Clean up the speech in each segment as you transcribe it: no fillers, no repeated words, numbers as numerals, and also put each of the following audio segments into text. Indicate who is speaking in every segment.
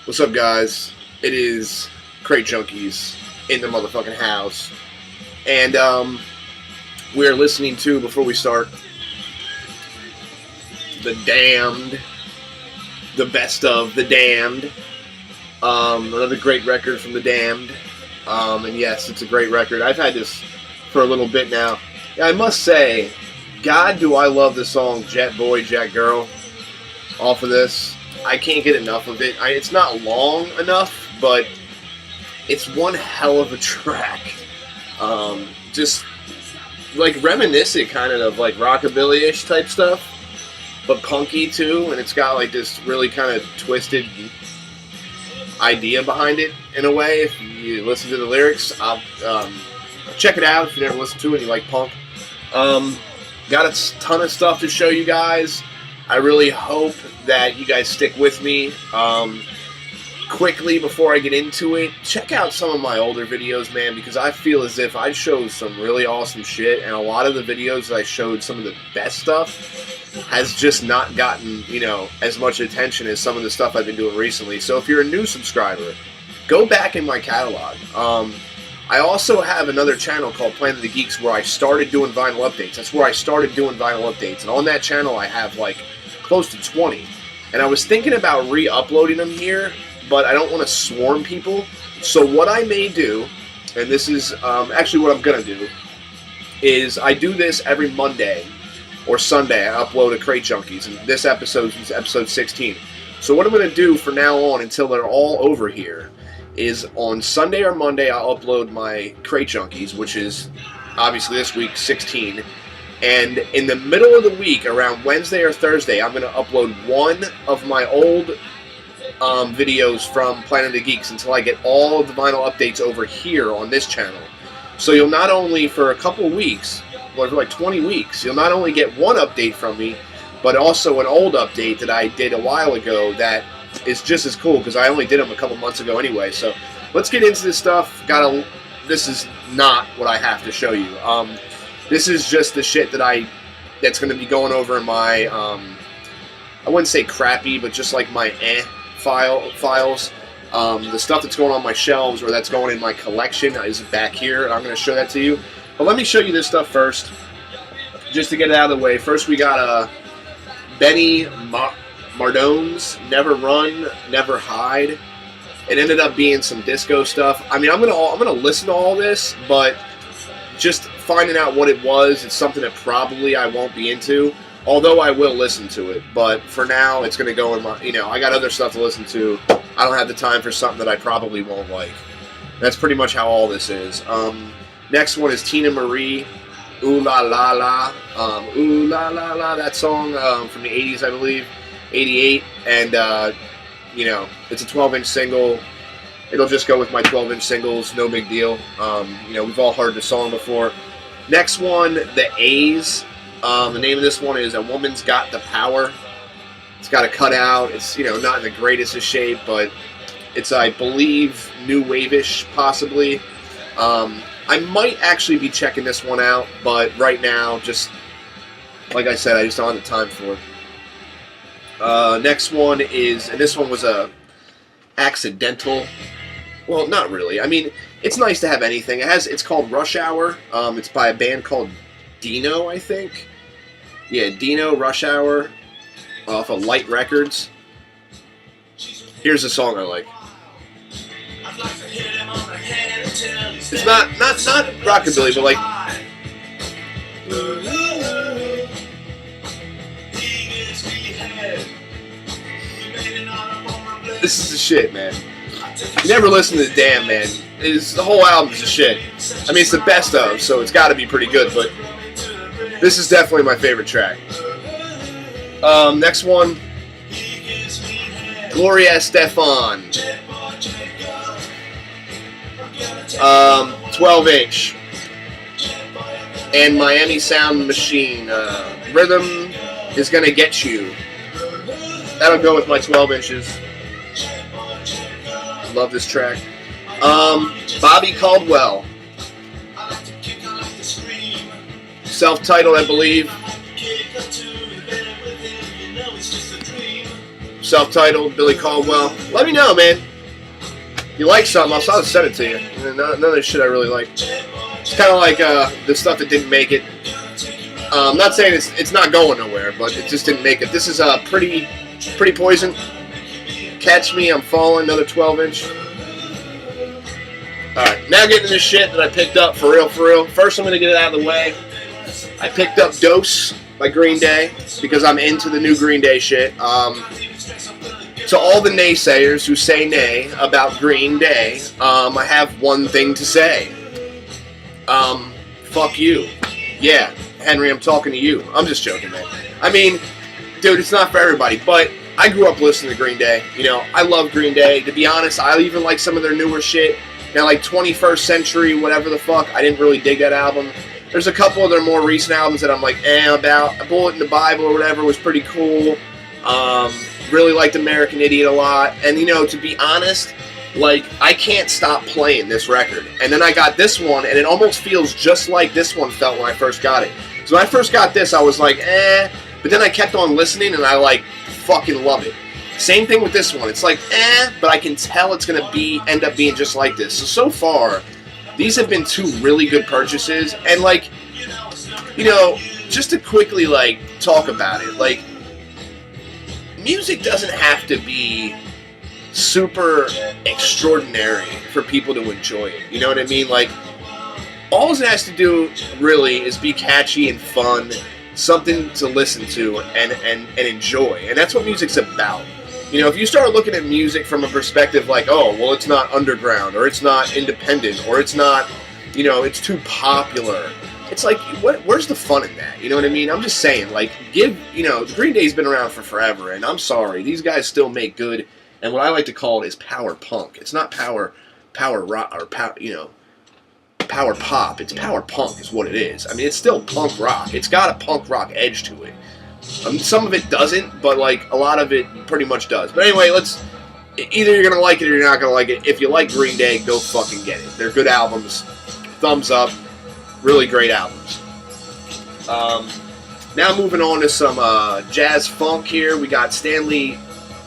Speaker 1: What's up, guys? It is Crate Junkies in the motherfucking house. And we're listening to, before we start, The Damned. The best of The Damned. Another great record from The Damned. And yes, it's a great record. I've had this for a little bit now. I must say, God, do I love the song Jet Boy, Jet Girl off of this. I can't get enough of it. It's not long enough, but it's one hell of a track. Just like reminiscent kind of like rockabilly-ish type stuff, but punky too, and it's got like this really kind of twisted idea behind it in a way. If you listen to the lyrics, check it out if you never listened to it and you like punk. Got a ton of stuff to show you guys. I really hope that you guys stick with me. Quickly, before I get into it, check out some of my older videos, man, because I feel as if I showed some really awesome shit, and a lot of the videos that I showed some of the best stuff has just not gotten, as much attention as some of the stuff I've been doing recently. So if you're a new subscriber, go back in my catalog. I also have another channel called Planet of the Geeks where I started doing vinyl updates. That's where I started doing vinyl updates. And on that channel I have like close to 20. And I was thinking about re-uploading them here, but I don't want to swarm people. So what I may do, and this is actually what I'm going to do, is I do this every Monday or Sunday. I upload a Crate Junkies, and this episode is episode 16. So what I'm going to do from now on until they're all over here is on Sunday or Monday I'll upload my Crate Junkies, which is obviously this week 16. And in the middle of the week, around Wednesday or Thursday, I'm going to upload one of my old videos from Planet of the Geeks until I get all of the vinyl updates over here on this channel. So you'll not only, for a couple weeks, or for like 20 weeks, you'll not only get one update from me, but also an old update that I did a while ago that is just as cool, because I only did them a couple months ago anyway. So let's get into this stuff. This is not what I have to show you. This is just the shit that's going to be going over in my, I wouldn't say crappy, but just like my files. The stuff that's going on my shelves or that's going in my collection is back here, and I'm going to show that to you. But let me show you this stuff first, just to get it out of the way. First, we got Benny Mardone's Never Run, Never Hide. It ended up being some disco stuff. I mean, I'm gonna listen to all this, but just finding out what it was, it's something that probably I won't be into, although I will listen to it. But for now, it's going to go in my, I got other stuff to listen to. I don't have the time for something that I probably won't like. That's pretty much how all this is. Next one is Tina Marie, Ooh La La La. Ooh La La La, that song from the 80s, I believe, 88. And, it's a 12-inch single. It'll just go with my 12-inch singles, no big deal. We've all heard the song before. Next one, The A's. The name of this one is A Woman's Got the Power. It's got a cutout. It's, not in the greatest of shape, but it's, I believe, new wave-ish, possibly. I might actually be checking this one out, but right now, just, like I said, I just don't have the time for it. Next one is, and this one was a accidental. Well, not really. I mean, it's nice to have anything. It's called Rush Hour. It's by a band called Dino, I think. Yeah, Dino, Rush Hour, off of Light Records. Here's a song I like. It's not rockabilly, but like. This is the shit, man. You never listen to Damn, man. The whole album's a shit. I mean, it's the best of, so it's got to be pretty good, but this is definitely my favorite track. Next one, Gloria Estefan. 12-inch. And Miami Sound Machine. Rhythm is Gonna Get You. That'll go with my 12 inches. Love this track. Bobby Caldwell. Self-titled, I believe. self-titled, Billy Caldwell. Let me know, man. If you like something, I'll send it to you. None of this shit I really like. It's kind of like the stuff that didn't make it. I'm not saying it's not going nowhere, but it just didn't make it. This is Pretty Poison. Catch Me, I'm Falling, another 12-inch. Alright, now getting into shit that I picked up for real. First, I'm going to get it out of the way. I picked up Dose by Green Day because I'm into the new Green Day shit. To all the naysayers who say nay about Green Day, I have one thing to say. Fuck you. Yeah, Henry, I'm talking to you. I'm just joking, man. I mean, dude, it's not for everybody, but I grew up listening to Green Day. You know, I love Green Day. To be honest, I even like some of their newer shit. Now, like 21st Century, whatever the fuck, I didn't really dig that album. There's a couple of their more recent albums that I'm like, about. A Bullet in the Bible or whatever was pretty cool. Really liked American Idiot a lot. And, you know, to be honest, like, I can't stop playing this record. And then I got this one, and it almost feels just like this one felt when I first got it. So when I first got this, I was like, But then I kept on listening, and I, like, fucking love it. Same thing with this one. It's like, but I can tell it's going to end up being just like this. So far, these have been two really good purchases. And, like, you know, just to quickly, like, talk about it, like, music doesn't have to be super extraordinary for people to enjoy it. You know what I mean? Like, all it has to do, really, is be catchy and fun, something to listen to and enjoy. And that's what music's about. You know, if you start looking at music from a perspective like, oh, well, it's not underground, or it's not independent, or it's not, you know, it's too popular. It's like, where's the fun in that? You know what I mean? I'm just saying, like, you know, Green Day's been around for forever, and I'm sorry, these guys still make good, and what I like to call it is power punk. It's not power rock, or power pop. It's power punk is what it is. I mean, it's still punk rock. It's got a punk rock edge to it. Some of it doesn't, but, like, a lot of it pretty much does. But anyway, either you're going to like it or you're not going to like it. If you like Green Day, go fucking get it. They're good albums. Thumbs up. Really great albums. Now moving on to some jazz funk here. We got Stanley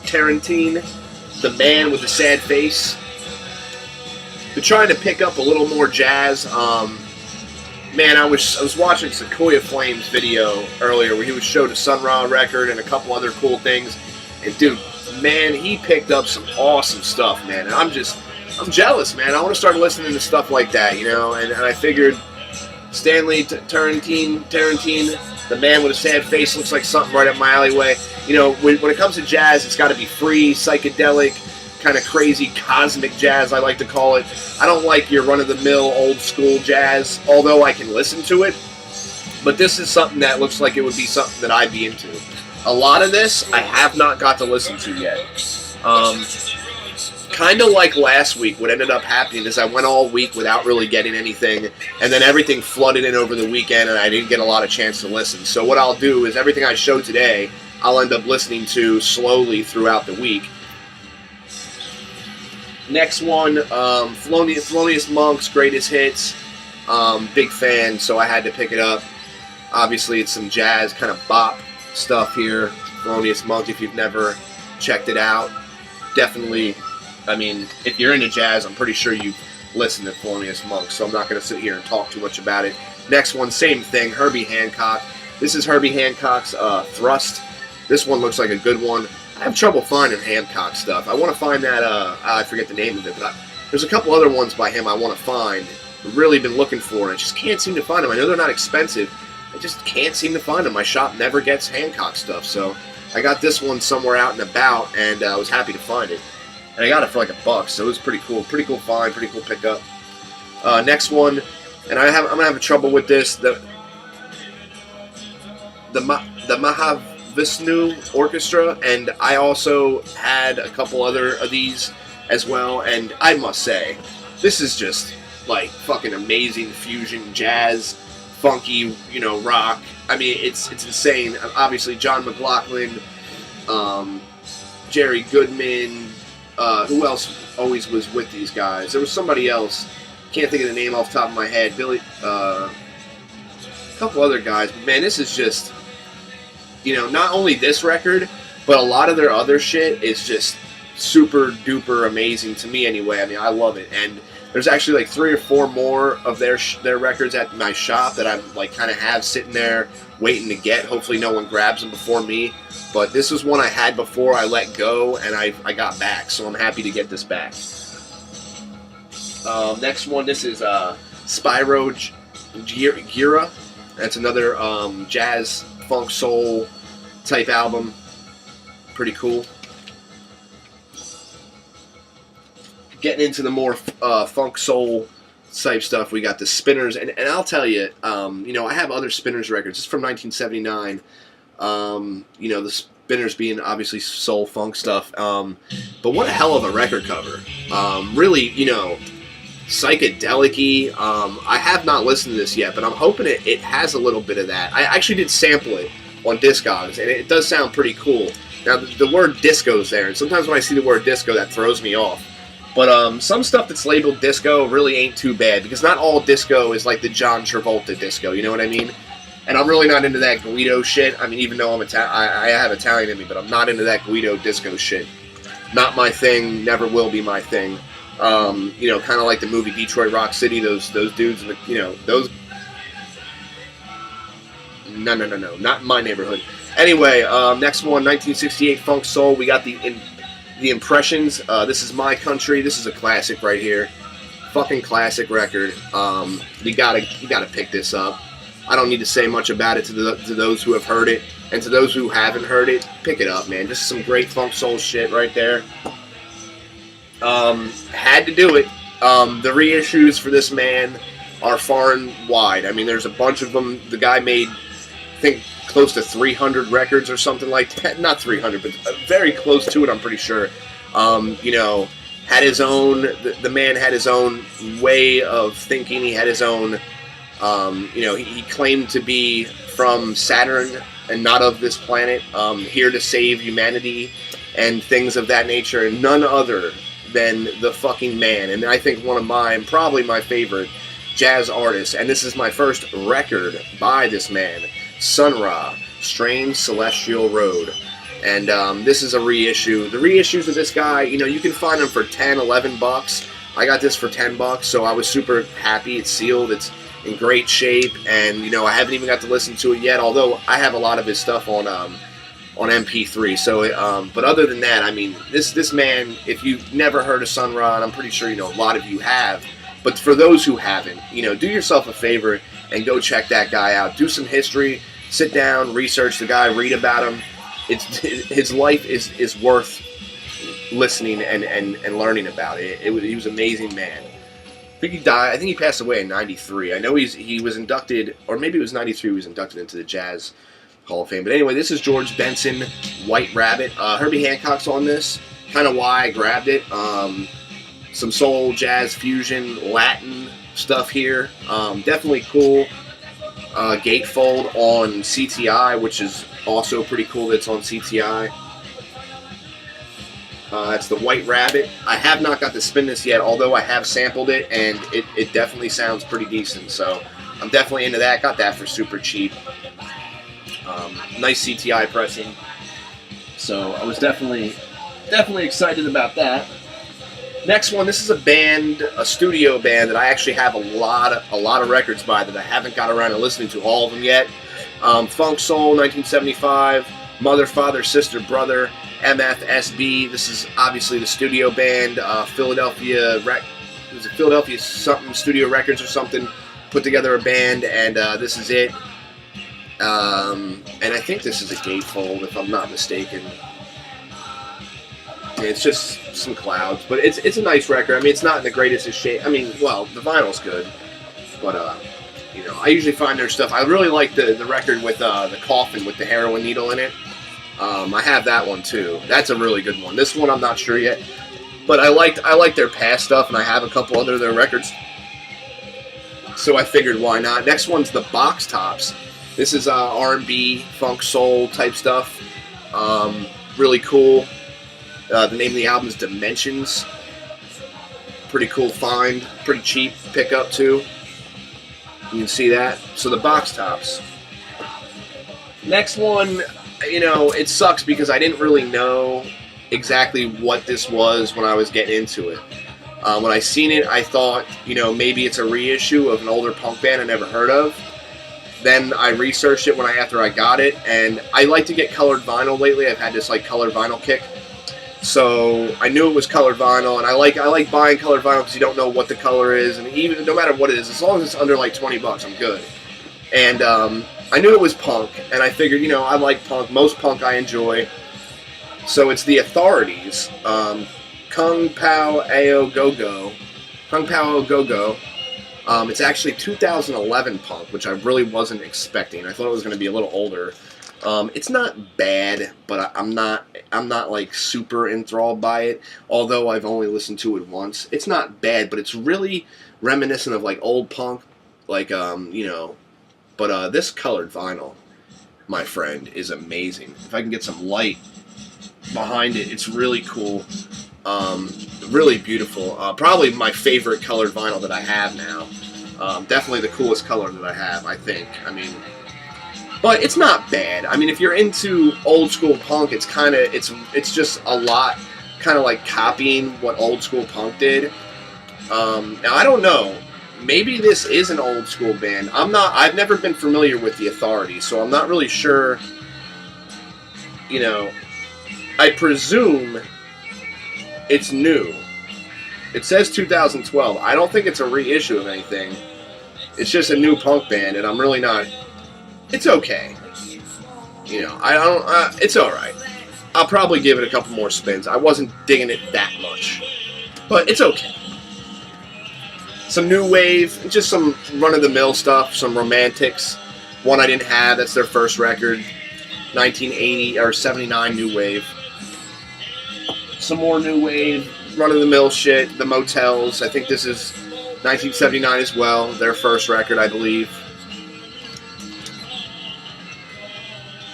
Speaker 1: Tarantine, the man with the sad face. Been trying to pick up a little more jazz. Man, I was watching Sequoia Flames video earlier where he was showed a Sun Ra record and a couple other cool things. And dude, man, he picked up some awesome stuff, man. And I'm jealous, man. I want to start listening to stuff like that, you know. And I figured Stanley Tarantine, the man with a sad face, looks like something right up my alleyway. You know, when it comes to jazz, it's got to be free, psychedelic, kind of crazy cosmic jazz, I like to call it. I don't like your run-of-the-mill old school jazz, although I can listen to it. But this is something that looks like it would be something that I'd be into. A lot of this I have not got to listen to yet. Kind of like last week, what ended up happening is I went all week without really getting anything, and then everything flooded in over the weekend, and I didn't get a lot of chance to listen. So what I'll do is everything I show today, I'll end up listening to slowly throughout the week. Next one, Thelonious Monk's Greatest Hits. Big fan, so I had to pick it up. Obviously, it's some jazz, kind of bop stuff here. Thelonious Monk, if you've never checked it out, definitely, I mean, if you're into jazz, I'm pretty sure you've listened to Thelonious Monk, so I'm not going to sit here and talk too much about it. Next one, same thing, Herbie Hancock. This is Herbie Hancock's Thrust. This one looks like a good one. I have trouble finding Hancock stuff. I want to find that, I forget the name of it, but there's a couple other ones by him I want to find. I've really been looking for, and I just can't seem to find them. I know they're not expensive. I just can't seem to find them. My shop never gets Hancock stuff, so I got this one somewhere out and about, and I was happy to find it. And I got it for like $1, so it was pretty cool. Pretty cool find, pretty cool pickup. Next one, and I'm gonna have trouble with this. The Mahavishnu Orchestra, and I also had a couple other of these as well. And I must say, this is just like fucking amazing fusion jazz, funky, you know, rock. I mean, it's insane. Obviously, John McLaughlin, Jerry Goodman. Who else always was with these guys? There was somebody else. Can't think of the name off the top of my head. Billy, a couple other guys. But man, this is just, you know, not only this record, But a lot of their other shit is just super duper amazing to me anyway. I mean, I love it. And there's actually like 3 or 4 more of their records at my shop that I'm like kind of have sitting there waiting to get. Hopefully no one grabs them before me. But this was one I had before I let go, and I got back, so I'm happy to get this back. Next one, this is Spyro Gyra. That's another jazz, funk, soul type album. Pretty cool. Getting into the more funk, soul type stuff, we got the Spinners, and I'll tell you, you know, I have other Spinners records. It's from 1979. You know, the Spinners being obviously soul, funk stuff. But what a hell of a record cover. Really, you know, psychedelic-y. I have not listened to this yet, but I'm hoping it has a little bit of that. I actually did sample it on Discogs, and it does sound pretty cool. Now, the word disco's there, and sometimes when I see the word disco, that throws me off. But some stuff that's labeled disco really ain't too bad, because not all disco is like the John Travolta disco, you know what I mean? And I'm really not into that Guido shit. I mean, even though I have Italian in me, but I'm not into that Guido disco shit. Not my thing, never will be my thing. You know, kind of like the movie Detroit Rock City, those dudes, you know, those... No, not in my neighborhood. Anyway, next one, 1968 Funk Soul. We got the Impressions. This Is My Country. This is a classic right here. Fucking classic record. You gotta pick this up. I don't need to say much about it to those who have heard it, and to those who haven't heard it, pick it up, man. Just some great funk soul shit right there. Had to do it. The reissues for this man are far and wide. I mean, there's a bunch of them. The guy made, I think, close to 300 records or something like that. Not 300, but very close to it, I'm pretty sure. You know, had his own, the man had his own way of thinking. He had his own, you know, he claimed to be from Saturn and not of this planet, here to save humanity and things of that nature, and none other than the fucking man. And I think one of mine, probably my favorite jazz artists, and this is my first record by this man, Sun Ra, Strange Celestial Road. And this is a reissue. The reissues of this guy, you know, you can find them for $10, $11. I got this for $10, so I was super happy. It's sealed. It's in great shape, and you know, I haven't even got to listen to it yet. Although I have a lot of his stuff on MP3. So, but other than that, I mean, this man, if you've never heard of Sun Ra, and I'm pretty sure you know a lot of you have, but for those who haven't, you know, do yourself a favor and go check that guy out. Do some history. Sit down, research the guy, read about him. His life is worth listening and learning about. He was an amazing man. I think he died. I think he passed away in '93. I know he was inducted, or maybe it was '93. He was inducted into the Jazz Hall of Fame. But anyway, this is George Benson, White Rabbit. Herbie Hancock's on this. Kind of why I grabbed it. Some soul, jazz, fusion, Latin stuff here. Definitely cool. Gatefold on CTI, which is also pretty cool. That's on CTI. That's the White Rabbit. I have not got to spin this yet, although I have sampled it, and it definitely sounds pretty decent. So I'm definitely into that. Got that for super cheap. Nice CTI pressing. So I was definitely excited about that. Next one, this is a band, a studio band that I actually have a lot of records by that I haven't got around to listening to all of them yet. Funk Soul, 1975, Mother, Father, Sister, Brother, MFSB. This is obviously the studio band. Philadelphia something Studio Records or something put together a band, and this is it. And I think this is a gatefold, if I'm not mistaken. It's just some clouds, but it's a nice record. I mean, it's not in the greatest of shape. I mean, well, the vinyl's good, but you know, I usually find their stuff. I really like the record with the coffin with the heroin needle in it. I have that one too. That's a really good one. This one I'm not sure yet, but I like their past stuff, and I have a couple other of their records. So I figured, why not? Next one's the Box Tops. This is R&B, funk, soul type stuff. Really cool. The name of the album is Dimensions. Pretty cool find. Pretty cheap pickup too. You can see that. So the Box Tops. Next one, you know, it sucks because I didn't really know exactly what this was when I was getting into it. When I seen it, I thought, you know, maybe it's a reissue of an older punk band I never heard of. Then I researched it after I got it, and I like to get colored vinyl lately. I've had this like colored vinyl kick, so I knew it was colored vinyl, and I like buying colored vinyl because you don't know what the color is, and even no matter what it is, as long as it's under like $20, I'm good. And I knew it was punk, and I figured, you know, I like punk. Most punk I enjoy. So it's The Authorities, Kung Pao Ao Go Go, Kung Pao Ao Go Go. It's actually 2011 punk, which I really wasn't expecting. I thought it was going to be a little older. It's not bad, but I'm not like super enthralled by it. Although I've only listened to it once, it's not bad, but it's really reminiscent of like old punk, like you know. But this colored vinyl, my friend, is amazing. If I can get some light behind it, it's really cool. Really beautiful. Probably my favorite colored vinyl that I have now. Definitely the coolest color that I have, I think. I mean, but it's not bad. I mean, if you're into old school punk, it's just a lot, kind of like copying what old school punk did. Now I don't know. Maybe this is an old school band. I've never been familiar with The Authorities, so I'm not really sure. You know, I presume it's new. It says 2012. I don't think it's a reissue of anything. It's just a new punk band, and I'm really not. It's okay. You know, I don't. It's all right. I'll probably give it a couple more spins. I wasn't digging it that much, but it's okay. Some new wave, just some run-of-the-mill stuff, some Romantics. One I didn't have, that's their first record. 1980 or 79 new wave. Some more new wave, run-of-the-mill shit, The Motels. I think this is 1979 as well, their first record, I believe.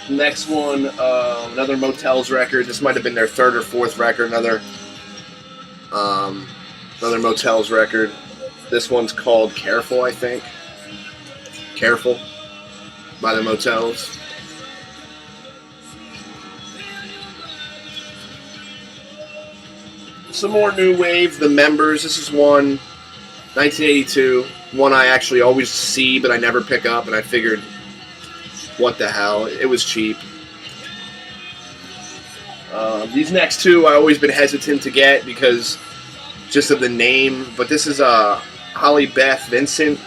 Speaker 1: Next one, another Motels record. This might have been their third or fourth record, another Motels record. This one's called Careful, I think. Careful by the Motels. Some more new wave, The Members. This is one, 1982. One I actually always see, but I never pick up, and I figured, what the hell? It was cheap. These next two I've always been hesitant to get because just of the name, but this is Holly Beth Vincent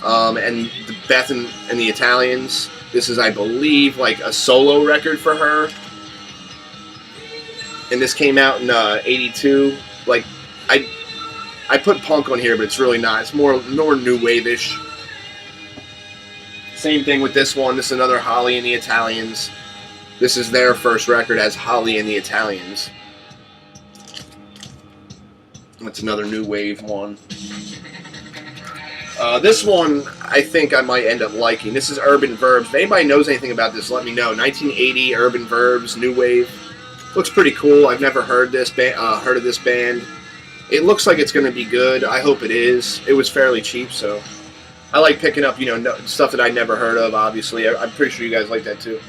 Speaker 1: and Beth and the Italians. This is, I believe, like a solo record for her. And this came out in 82. Like, I put punk on here, but it's really not. It's more new wave-ish. Same thing with this one. This is another Holly and the Italians. This is their first record as Holly and the Italians. That's another new wave one. This one, I think I might end up liking. This is Urban Verbs. If anybody knows anything about this, let me know. 1980 Urban Verbs, new wave. Looks pretty cool. I've never heard of this band. It looks like it's going to be good. I hope it is. It was fairly cheap, so I like picking up, stuff that I never heard of. Obviously, I'm pretty sure you guys like that too.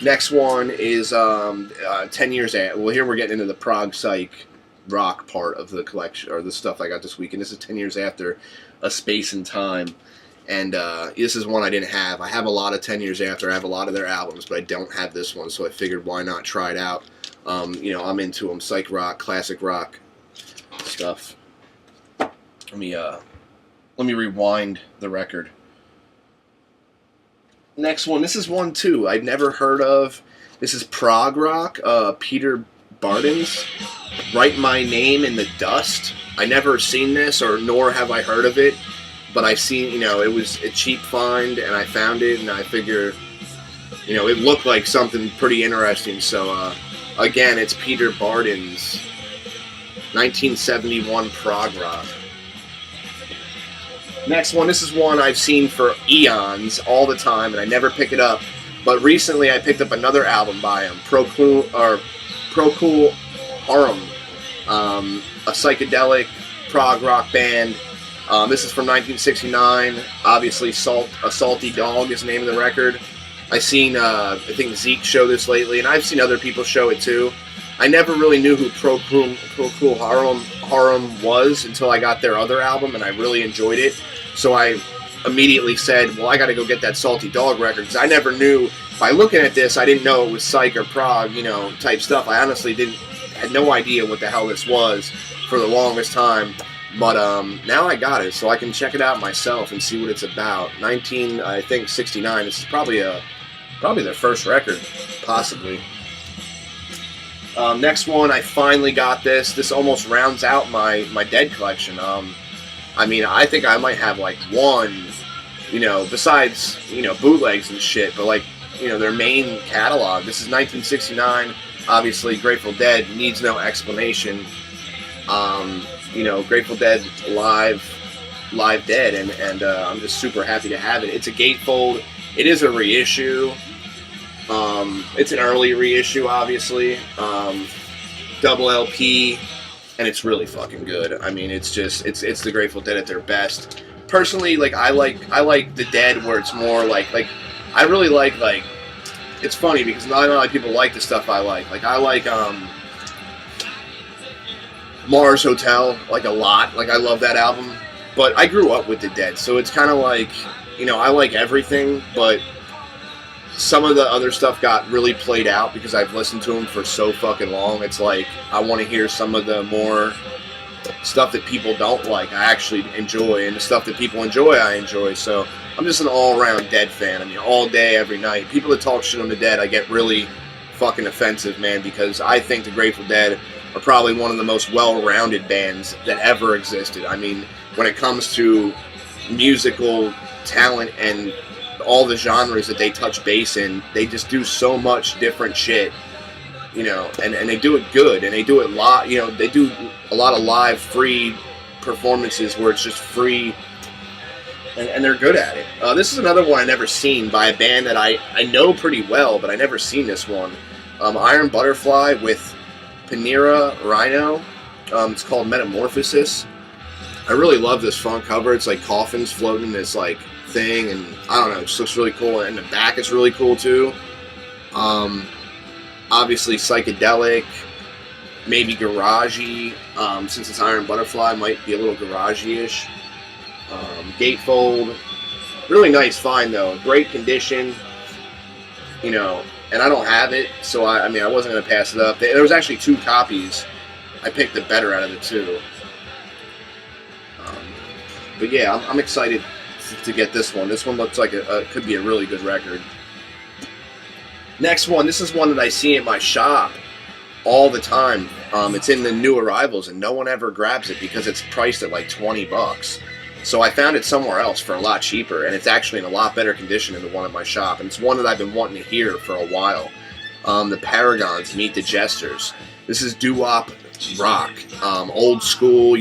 Speaker 1: Next one is 10 years after. Well, here we're getting into the prog psych rock part of the collection, or the stuff I got this week, and this is 10 years after A Space and Time. And this is one I didn't have. I have a lot of 10 years after. I have a lot of their albums, but I don't have this one, so I figured why not try it out. I'm into them, psych rock, classic rock stuff. Let me rewind the record. Next one, this is one too I'd never heard of. This is prog rock, Peter Bardens, Write My Name in the Dust. I never seen this, nor have I heard of it, but I seen, it was a cheap find, and I found it, and I figure, it looked like something pretty interesting. So, again, it's Peter Bardens, 1971 prog rock. Next one, this is one I've seen for eons, all the time, and I never pick it up. But recently I picked up another album by him, Procul Harum, a psychedelic prog rock band. This is from 1969. Obviously, A Salty Dog is the name of the record. I seen, I think Zeke show this lately, and I've seen other people show it too. I never really knew who Procol Harum was until I got their other album, and I really enjoyed it. So I immediately said, well, I got to go get that Salty Dog record, because I never knew. By looking at this, I didn't know it was psych or prog, type stuff. I honestly had no idea what the hell this was for the longest time. But now I got it, so I can check it out myself and see what it's about. 1969. This is probably their first record, possibly. Next one, I finally got this. This almost rounds out my Dead collection. I think I might have like one, besides, bootlegs and shit, but like, their main catalog. This is 1969. Obviously, Grateful Dead needs no explanation. Grateful Dead live Dead, and I'm just super happy to have it. It's a gatefold. It is a reissue. It's an early reissue, obviously. Double LP, and it's really fucking good. I mean, it's the Grateful Dead at their best. Personally, like I like the Dead where it's more like I really like it's funny because not a lot of people like the stuff I like. Like I like Mars Hotel like a lot. Like I love that album. But I grew up with the Dead, so it's kind of like, I like everything, but some of the other stuff got really played out because I've listened to them for so fucking long. It's like I want to hear some of the more stuff that people don't like, I actually enjoy, and the stuff that people enjoy, I enjoy. So I'm just an all-around Dead fan. I mean, all day, every night. People that talk shit on the Dead, I get really fucking offensive, man, because I think the Grateful Dead are probably one of the most well-rounded bands that ever existed. I mean, when it comes to musical talent and all the genres that they touch base in, they just do so much different shit, and they do it good, and they do it live. They do a lot of live free performances where it's just free, and they're good at it. This is another one I never seen by a band that I know pretty well, but I never seen this one. Iron Butterfly with Panera Rhino. It's called Metamorphosis. I really love this front cover. It's like coffins floating in this like thing, and I don't know, it just looks really cool, and the back is really cool too. Obviously psychedelic, maybe garagey, since it's Iron Butterfly, might be a little garagey-ish. Gatefold, really nice find though, great condition, and I don't have it, so I wasn't going to pass it up. There was actually 2 copies. I picked the better out of the 2. But yeah, I'm excited to get this one. This one looks like it could be a really good record. Next one, this is one that I see at my shop all the time. It's in the new arrivals, and no one ever grabs it because it's priced at like $20. So I found it somewhere else for a lot cheaper, and it's actually in a lot better condition than the one at my shop. And it's one that I've been wanting to hear for a while. The Paragons, Meet the Jesters. This is doo-wop rock, old school.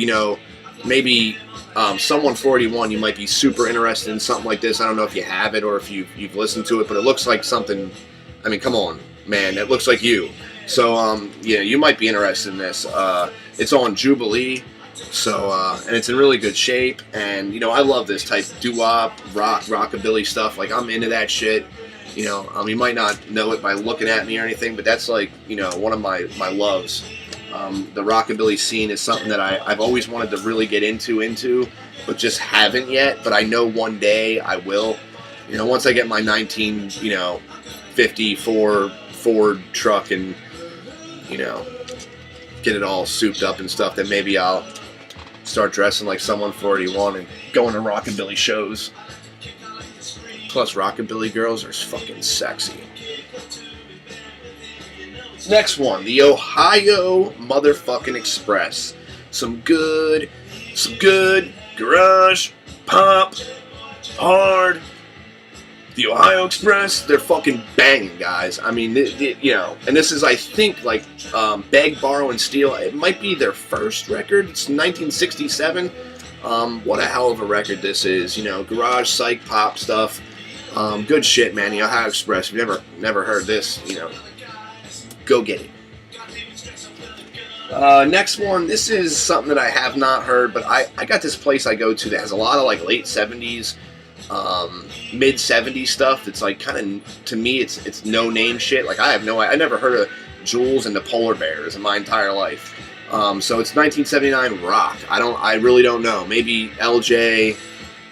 Speaker 1: Maybe Someone 41, you might be super interested in something like this. I don't know if you have it or if you've listened to it, but it looks like something. I mean, come on, man, it looks like you. So yeah, you might be interested in this. It's on Jubilee. So, and it's in really good shape, and, I love this type of doo-wop, rockabilly stuff. Like, I'm into that shit, you might not know it by looking at me or anything, but that's like, one of my loves. The rockabilly scene is something that I've always wanted to really get into, but just haven't yet, but I know one day I will. Once I get my 1954 Ford truck and, get it all souped up and stuff, then maybe I'll start dressing like Someone 41 and going to rockabilly shows. Plus, rockabilly girls are fucking sexy. Next one, the Ohio Motherfucking Express. Some good garage, pop, hard. The Ohio Express, they're fucking banging, guys. I mean, and this is, I think, like, Beg, Borrow, and Steal. It might be their first record. It's 1967. What a hell of a record this is. Garage, psych, pop stuff. Good shit, man. The Ohio Express. If you've never heard this, go get it. Next one, this is something that I have not heard, but I got this place I go to that has a lot of, like, late 70s, mid 70s stuff. It's like kind of, to me, it's no name shit. Like I never heard of Jules and the Polar Bears in my entire life. So it's 1979 rock. I really don't know. Maybe LJ,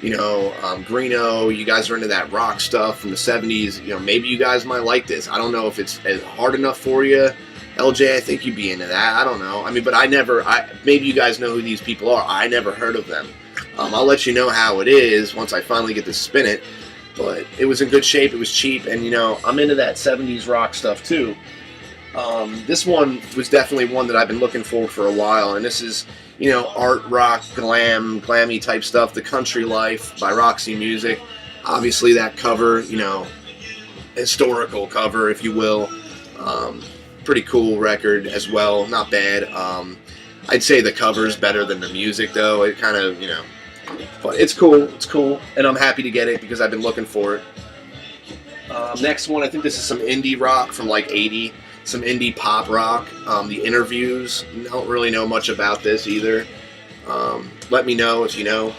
Speaker 1: Greeno, you guys are into that rock stuff from the 70s. Maybe you guys might like this. I don't know if it's hard enough for you. LJ, I think you'd be into that. I don't know. I mean, but maybe you guys know who these people are. I never heard of them. I'll let you know how it is once I finally get to spin it. But it was in good shape. It was cheap. And, I'm into that 70s rock stuff, too. This one was definitely one that I've been looking for a while. And this is, art rock, glammy type stuff. The Country Life by Roxy Music. Obviously, that cover, historical cover, if you will. Pretty cool record as well. Not bad. I'd say the cover's better than the music, though. It kind of, but it's cool. It's cool. And I'm happy to get it because I've been looking for it. Next one, I think this is some indie rock from like 80. Some indie pop rock. The Interviews. Don't really know much about this either. Let me know if you know.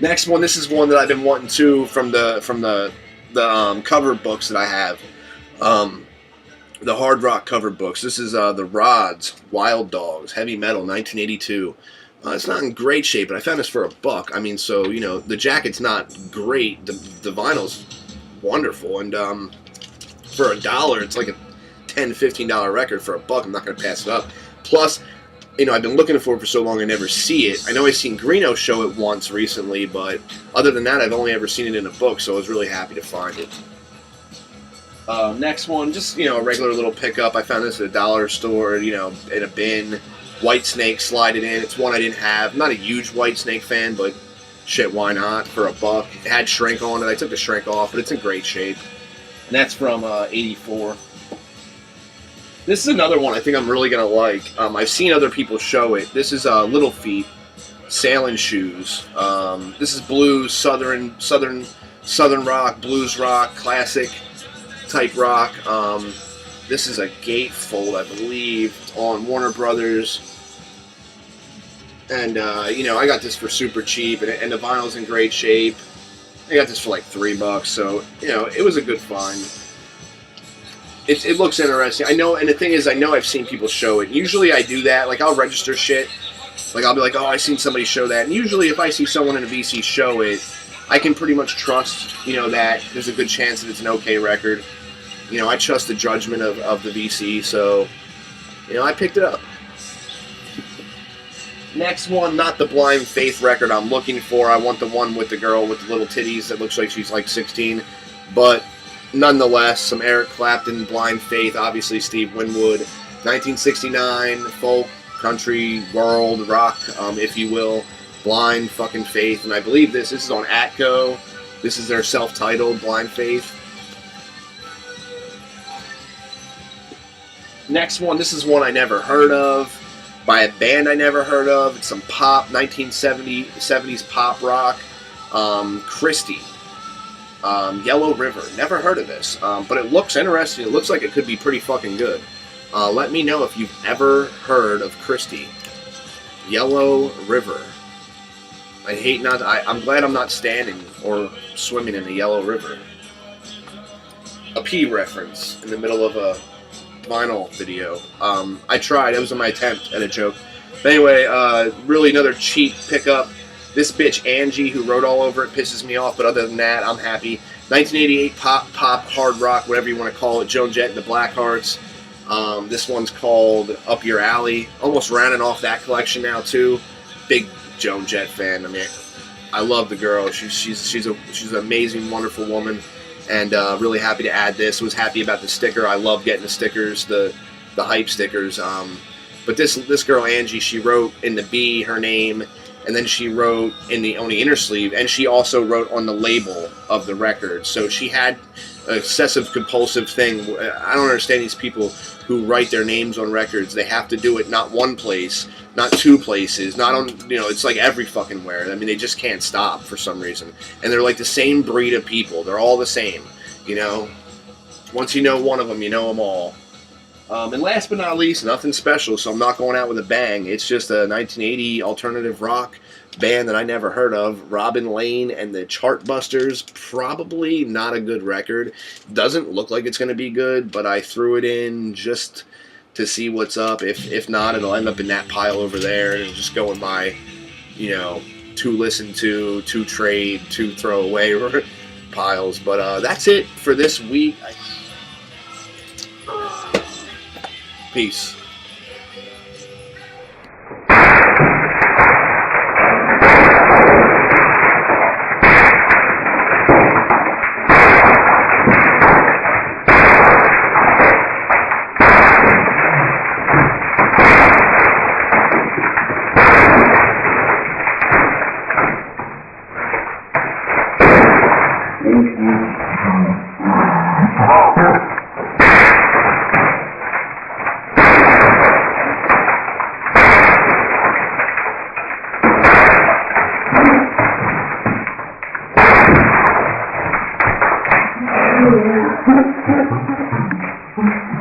Speaker 1: Next one, this is one that I've been wanting to from the cover books that I have. The hard rock cover books. This is the Rods, Wild Dogs, Heavy Metal, 1982. It's not in great shape, but I found this for $1. I mean, so, the jacket's not great. The vinyl's wonderful. And for $1, it's like a $10, $15 record. For $1, I'm not going to pass it up. Plus, I've been looking for it for so long I never see it. I know I've seen Greeno show it once recently, but other than that, I've only ever seen it in a book, so I was really happy to find it. Next one, just, a regular little pickup. I found this at a dollar store, in a bin. Whitesnake, slide it in. It's one I didn't have. I'm not a huge Whitesnake fan, but shit, why not? For $1. It had shrink on it. I took the shrink off, but it's in great shape. And that's from 84. This is another one I think I'm really going to like. I've seen other people show it. This is Little Feat, Sailing Shoes. This is blues, southern rock, blues rock, classic type rock. This is a gatefold, I believe, on Warner Brothers. And, I got this for super cheap, and the vinyl's in great shape. I got this for like $3, so, it was a good find. It looks interesting. I know, and the thing is, I know I've seen people show it. Usually I do that, like I'll register shit. Like I'll be like, oh, I seen somebody show that. And usually if I see someone in a VC show it, I can pretty much trust, that there's a good chance that it's an okay record. I trust the judgment of the VC, so, I picked it up. Next one, not the Blind Faith record I'm looking for. I want the one with the girl with the little titties that looks like she's like 16. But nonetheless, some Eric Clapton, Blind Faith, obviously Steve Winwood, 1969, folk, country, world, rock, if you will. Blind fucking Faith. And I believe this is on Atco. This is their self-titled Blind Faith. Next one, this is one I never heard of, by a band I never heard of. It's some pop, 1970s pop rock. Christie, Yellow River. Never heard of this, but it looks interesting. It looks like it could be pretty fucking good. Let me know if you've ever heard of Christie. Yellow River. I'm glad I'm not standing or swimming in the Yellow River. A pee reference in the middle of a vinyl video. I tried. That was my attempt at a joke. But anyway, really another cheap pickup. This bitch Angie, who wrote all over it, pisses me off. But other than that, I'm happy. 1988 pop, hard rock, whatever you want to call it. Joan Jett and the Blackhearts. This one's called Up Your Alley. Almost rounding off that collection now too. Big Joan Jett fan. I mean, I love the girl. She's an amazing, wonderful woman. And really happy to add this. Was happy about the sticker. I love getting the stickers, the hype stickers. But this girl Angie, she wrote in the B her name, and then she wrote on the inner sleeve, and she also wrote on the label of the record. So she had an obsessive compulsive thing. I don't understand these people who write their names on records. They have to do it not one place, not two places, not on, it's like every fucking where. I mean, they just can't stop for some reason. And they're like the same breed of people. They're all the same, Once you know one of them, you know them all. And last but not least, nothing special, so I'm not going out with a bang. It's just a 1980 alternative rock band that I never heard of, Robin Lane and the Chartbusters. Probably not a good record. Doesn't look like it's going to be good, but I threw it in just to see what's up. If not, it'll end up in that pile over there, and it'll just go in my, to listen to, trade, to throw away piles. But that's it for this week. Peace.
Speaker 2: Thank you.